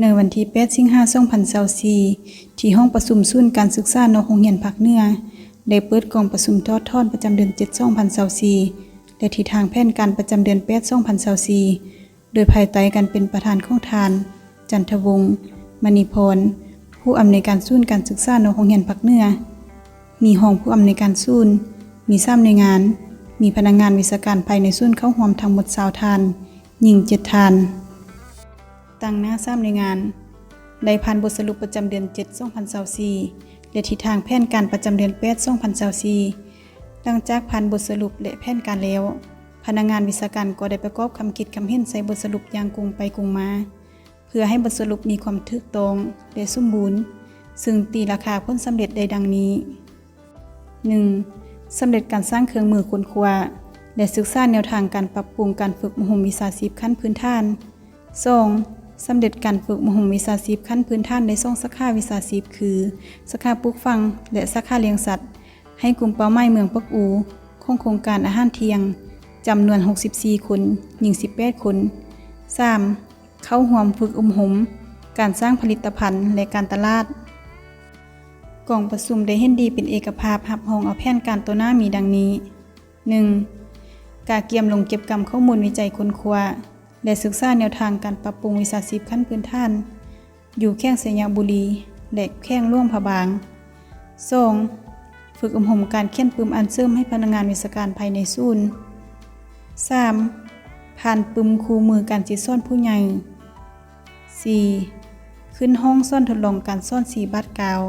ในวันที่8 สิงหาคม 2024ที่ห้องประชุมศูนย์การศึกษานอกโรงเรียนภาคเหนือได้เปิดกองประชุมทอดประจำเดือน 7 2024และทิศทางแผนการประจำเดือน 8 2024โดยภายใต้การเป็นประธานของทาน จันทวงศ์ มณีพร ผู้อำนวยการศูนย์การศึกษานอกโรงเรียนภาคเหนือมีห้องผู้อำนวยการศูนย์มี3หน่วยงานมีพนักงานวิชาการภายในศูนย์เข้าร่วมทั้งหมด20ทานหญิง7ทานตั้งหน้า3หน่วยงานได้ผ่านบทสรุปประจำเดือน 7 2024และทิศทางแผนการประจำเดือน 8 2024หลังจากผ่านบทสรุปและแผนการแล้วพนักงานวิชาการก็ได้ประกอบคำคิดคำเห็นใส่บทสรุปอย่างกงไปกงมาเพื่อให้บทสรุปมีความถูกต้องและสมบูรณ์ซึ่งตีราคาผลสำเร็จได้ดังนี้ 1. สำเร็จการสร้างเครื่องมือค้นคว้าและศึกษาแนวทางการปรับปรุงการฝึกมหวิชาชีพขั้นพื้นฐาน 2. สำเร็จการฝึกมหวิชาชีพขั้นพื้นฐานใน2สาขาวิชาชีพคือสาขาปลูกฝังและสาขาเลี้ยงสัตว์ให้กลุ่มเป้าหมายเมืองปักอูของโครงการอาหารเที่ยงจำนวน64คนหญิง18คน 3. เข้าร่วมฝึกอบรมการสร้างผลิตภัณฑ์และการตลาดกองประชุมได้เห็นดีเป็นเอกภาพรับรองเอาแผนการตัวหน้ามีดังนี้ 1. การเกี่ยมลงเก็บกรรมข้อมูลวิจัยค้นคว้าและศึกษาแนวทางการปรับปรุงวิชาชีพขั้นพื้นฐานอยู่แข้งสยามบุรีและแข้งร่วมพะบาง 2. ฝึกอบรมการเขียนปึมอันเสริมให้พนักงานวิชาการภายในศูนย์ 3. ผ่านปึมคู่มือการจิตซ่อนผู้ใหญ่ 4. ขึ้นห้องซ่อนทดลองการซ่อน4บาทกาว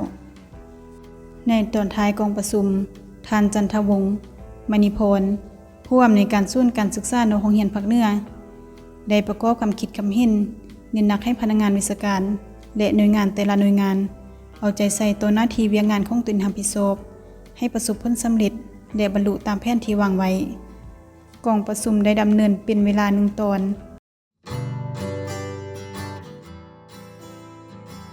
ในตอนท้ายกองประชุมท่านจันทวงศ์ มณีพร ผู้อำนวยการศูนย์การศึกษานอกโรงเรียนภาคเหนือได้ประกอบคำคิดคำเห็นเน้นหนักให้พนักงานวิชาการและหน่วยงานแต่ละหน่วยงานเอาใจใส่ต่อหน้าที่เวียงงานของตนรับผิดชอบให้ประสบผลสำเร็จและบรรลุตามแผนที่วางไว้กองประชุมได้ดำเนินเป็นเวลา1 ตอน